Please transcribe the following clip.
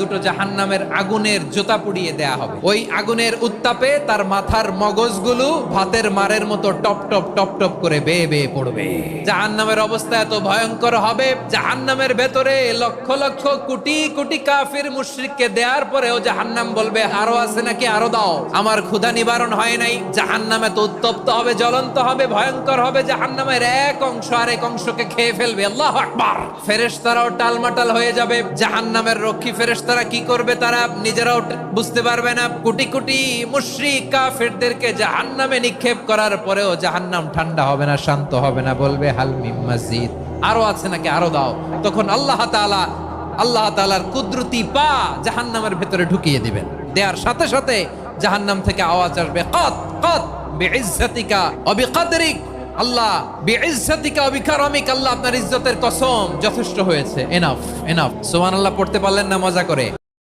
দুটো জাহান্নামের আগুনের জোতা পুড়িয়ে দেয়া হবে। ওই আগুনের উত্তাপে তার মাথার মগজগুলো ভাতের মারের মতো টপ টপ টপ টপ করে বেয়ে বেয়ে পড়বে। জাহান্নামের অবস্থা এত ভয়ঙ্কর হবে, জাহান্নামের ভেতরে লক্ষ লক্ষ কোটি কোটি কাফির মুশরিককে দেওয়ার পরেও জাহান্নাম বলবে আরো আছে নাকি, আরো দাও, আমার ক্ষুধা নিবারণ হয় নাই। জাহান্নাম এত উত্তপ্ত হবে, জ্বলন্ত হবে, ভয়ঙ্কর হবে, জাহান্নামের এক অংশ আরেক অংশকে খেয়ে ফেলবে। আল্লাহু আকবার। ফেরেশতারাও টালমাটাল হয়ে যাবে। জাহান্নামের রক্ষী ফেরেশতারা কি করবে তারা নিজেরাও বুঝতে পারবে না। কোটি কোটি মুশরিক কাফেরদেরকে জাহান্নামে নিক্ষেপ করার পরেও জাহান্নাম ঠান্ডা হবে না, শান্ত হবে না, বলবে হাল মিন মাজিদ, আরো আছে নাকি, আরো দাও। তখন আল্লাহ তাআলার কুদরতি পা জাহান্নামের ভেতরে ঢুকিয়ে দিবেন। দেওয়ার সাথে সাথে জাহান্নাম থেকে আওয়াজ আসবে, কত কত বিইজ্জাতিকা ওয়া বিকদরিক, আল্লাহ বিইজ্জাতিকা ওয়া বিকারামিক, আল্লাহ আপনার ইজ্জতের কসম, যথেষ্ট হয়েছে, এনাফ এনাফ। সুবহানাল্লাহ পড়তে পারলেন না মজা করে?